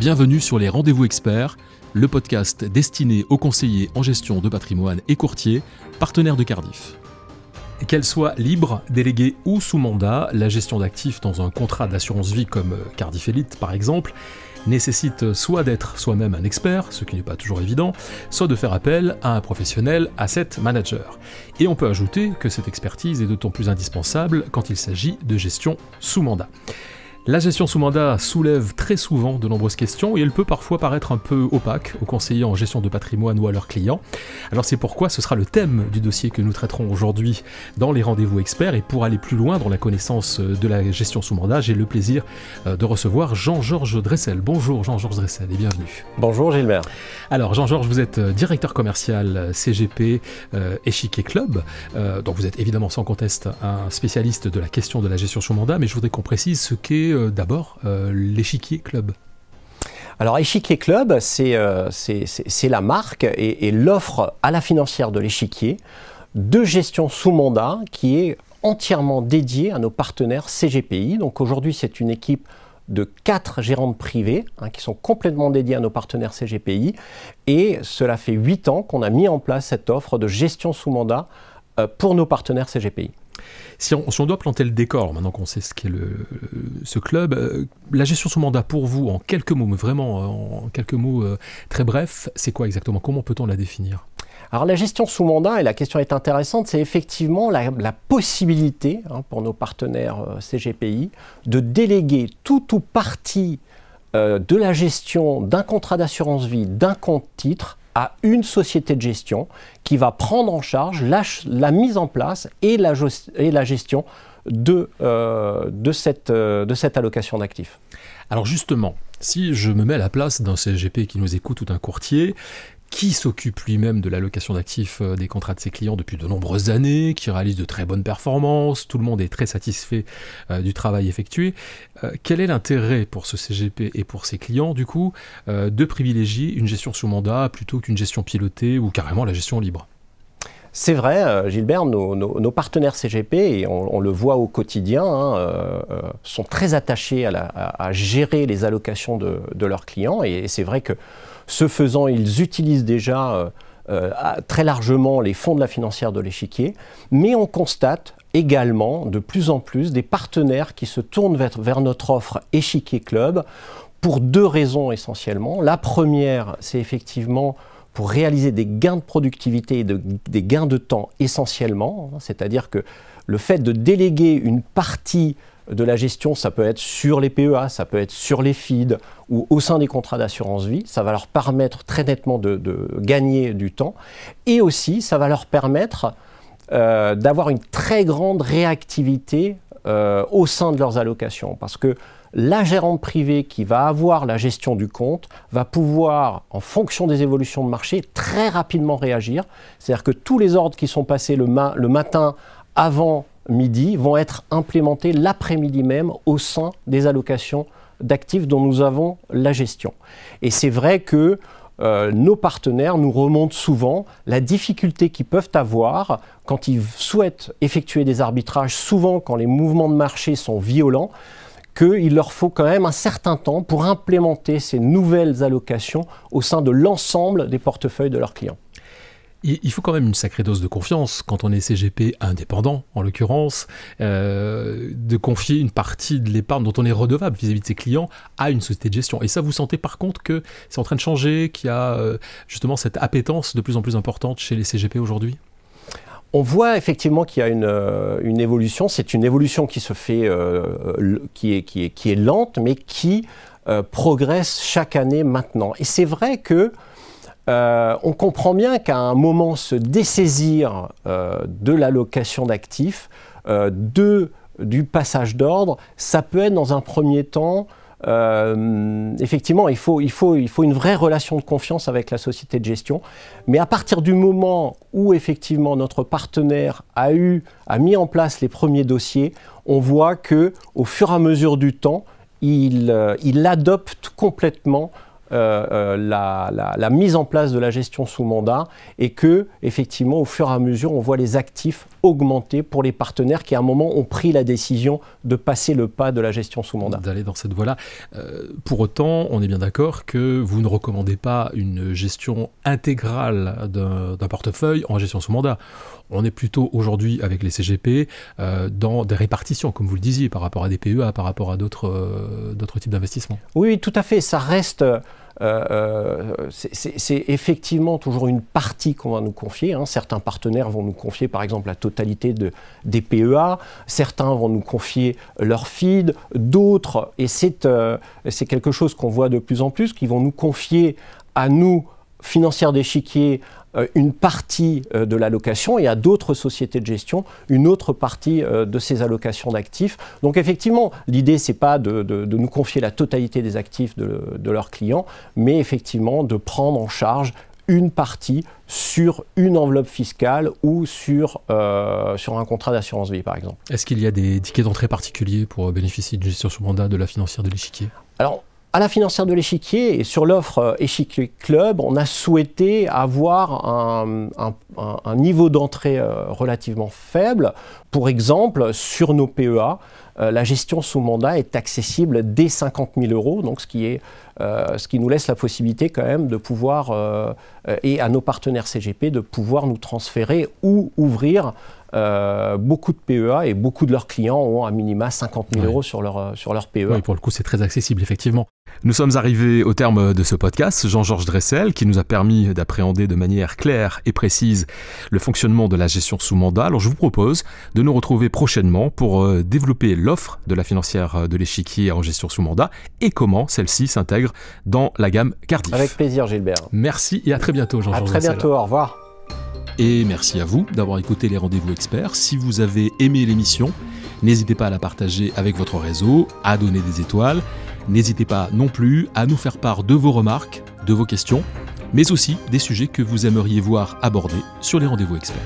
Bienvenue sur les Rendez-vous Experts, le podcast destiné aux conseillers en gestion de patrimoine et courtiers, partenaires de Cardif. Qu'elle soit libre, déléguée ou sous mandat, la gestion d'actifs dans un contrat d'assurance vie comme Cardif Elite par exemple, nécessite soit d'être soi-même un expert, ce qui n'est pas toujours évident, soit de faire appel à un professionnel asset manager. Et on peut ajouter que cette expertise est d'autant plus indispensable quand il s'agit de gestion sous mandat. La gestion sous mandat soulève très souvent de nombreuses questions et elle peut parfois paraître un peu opaque aux conseillers en gestion de patrimoine ou à leurs clients. Alors c'est pourquoi ce sera le thème du dossier que nous traiterons aujourd'hui dans les Rendez-vous Experts. Et pour aller plus loin dans la connaissance de la gestion sous mandat, j'ai le plaisir de recevoir Jean-Georges Dressel. Bonjour Jean-Georges Dressel et bienvenue. Bonjour Gilbert. Alors Jean-Georges, vous êtes directeur commercial CGP Échiquier Club. Donc vous êtes évidemment sans conteste un spécialiste de la question de la gestion sous mandat, mais je voudrais qu'on précise ce qu'est d'abord l'Échiquier Club. Alors Échiquier Club, c'est la marque et l'offre à la financière de l'Échiquier de gestion sous mandat qui est entièrement dédiée à nos partenaires CGPI. Donc aujourd'hui, c'est une équipe de 4 gérantes privées qui sont complètement dédiées à nos partenaires CGPI. Et cela fait 8 ans qu'on a mis en place cette offre de gestion sous mandat pour nos partenaires CGPI. Si on doit planter le décor, maintenant qu'on sait ce qu'est ce club, la gestion sous mandat pour vous, en quelques mots, mais vraiment en quelques mots très brefs, c'est quoi exactement? Comment peut-on la définir? Alors la gestion sous mandat, et la question est intéressante, c'est effectivement la possibilité pour nos partenaires CGPI de déléguer tout ou partie de la gestion d'un contrat d'assurance vie, d'un compte titre, à une société de gestion qui va prendre en charge la mise en place et la gestion de cette allocation d'actifs. Alors justement, si je me mets à la place d'un CGP qui nous écoute ou d'un courtier, qui s'occupe lui-même de l'allocation d'actifs des contrats de ses clients depuis de nombreuses années, qui réalise de très bonnes performances, tout le monde est très satisfait du travail effectué. Quel est l'intérêt pour ce CGP et pour ses clients, du coup, de privilégier une gestion sous mandat plutôt qu'une gestion pilotée ou carrément la gestion libre? C'est vrai, Gilbert, nos partenaires CGP, et on le voit au quotidien, sont très attachés à gérer les allocations de leurs clients. Et c'est vrai que ce faisant, ils utilisent déjà très largement les fonds de la financière de l'Échiquier. Mais on constate également de plus en plus des partenaires qui se tournent vers notre offre Échiquier Club pour 2 raisons essentiellement. La première, c'est effectivement pour réaliser des gains de productivité et des gains de temps essentiellement. C'est-à-dire que le fait de déléguer une partie de la gestion, ça peut être sur les PEA, ça peut être sur les FID ou au sein des contrats d'assurance vie, ça va leur permettre très nettement de gagner du temps. Et aussi, ça va leur permettre d'avoir une très grande réactivité au sein de leurs allocations. Parce que la gérante privée qui va avoir la gestion du compte va pouvoir, en fonction des évolutions de marché, très rapidement réagir. C'est-à-dire que tous les ordres qui sont passés le matin avant midi vont être implémentés l'après-midi même au sein des allocations d'actifs dont nous avons la gestion. Et c'est vrai que nos partenaires nous remontent souvent la difficulté qu'ils peuvent avoir quand ils souhaitent effectuer des arbitrages, souvent quand les mouvements de marché sont violents, qu'il leur faut quand même un certain temps pour implémenter ces nouvelles allocations au sein de l'ensemble des portefeuilles de leurs clients. Il faut quand même une sacrée dose de confiance, quand on est CGP indépendant, en l'occurrence, de confier une partie de l'épargne dont on est redevable vis-à-vis de ses clients à une société de gestion. Et ça, vous sentez par contre que c'est en train de changer, qu'il y a justement cette appétence de plus en plus importante chez les CGP aujourd'hui? On voit effectivement qu'il y a une évolution. C'est une évolution qui se fait, qui est lente, mais qui progresse chaque année maintenant. Et c'est vrai que on comprend bien qu'à un moment, se dessaisir de l'allocation d'actifs, du passage d'ordre, ça peut être dans un premier temps, effectivement, il faut une vraie relation de confiance avec la société de gestion. Mais à partir du moment où effectivement notre partenaire a mis en place les premiers dossiers, on voit que au fur et à mesure du temps, il adopte complètement la mise en place de la gestion sous mandat et que, effectivement, au fur et à mesure, on voit les actifs augmenter pour les partenaires qui, à un moment, ont pris la décision de passer le pas de la gestion sous mandat. D'aller dans cette voie-là. Pour autant, on est bien d'accord que vous ne recommandez pas une gestion intégrale d'un portefeuille en gestion sous mandat. On est plutôt aujourd'hui avec les CGP dans des répartitions, comme vous le disiez, par rapport à des PEA, par rapport à d'autres types d'investissements. Oui, tout à fait. Ça reste... c'est effectivement toujours une partie qu'on va nous confier. Certains partenaires vont nous confier par exemple la totalité des PEA, certains vont nous confier leur feed, d'autres, et c'est quelque chose qu'on voit de plus en plus, qui vont nous confier à nous, financières d'échiquier, une partie de l'allocation et à d'autres sociétés de gestion une autre partie de ces allocations d'actifs. Donc effectivement, l'idée c'est pas de nous confier la totalité des actifs de leurs clients, mais effectivement de prendre en charge une partie sur une enveloppe fiscale ou sur un contrat d'assurance vie par exemple. Est-ce qu'il y a des tickets d'entrée particuliers pour bénéficier d'une gestion sous mandat de la financière de l'échiquier ? Alors, à la financière de l'échiquier et sur l'offre Échiquier Club, on a souhaité avoir un niveau d'entrée relativement faible. Pour exemple, sur nos PEA, la gestion sous mandat est accessible dès 50 000 €, donc ce qui nous laisse la possibilité quand même de pouvoir, et à nos partenaires CGP, de pouvoir nous transférer ou ouvrir beaucoup de PEA, et beaucoup de leurs clients ont à minima 50 000 € sur leur PEA. Oui, pour le coup, c'est très accessible, effectivement. Nous sommes arrivés au terme de ce podcast. Jean-Georges Dressel, qui nous a permis d'appréhender de manière claire et précise le fonctionnement de la gestion sous mandat. Alors, je vous propose de nous retrouver prochainement pour développer l'offre de la financière de l'échiquier en gestion sous mandat et comment celle-ci s'intègre dans la gamme Cardif. Avec plaisir, Gilbert. Merci et à très bientôt, Jean-Georges Dressel. À très bientôt, au revoir. Et merci à vous d'avoir écouté les Rendez-vous Experts. Si vous avez aimé l'émission, n'hésitez pas à la partager avec votre réseau, à donner des étoiles. N'hésitez pas non plus à nous faire part de vos remarques, de vos questions, mais aussi des sujets que vous aimeriez voir abordés sur les Rendez-vous Experts.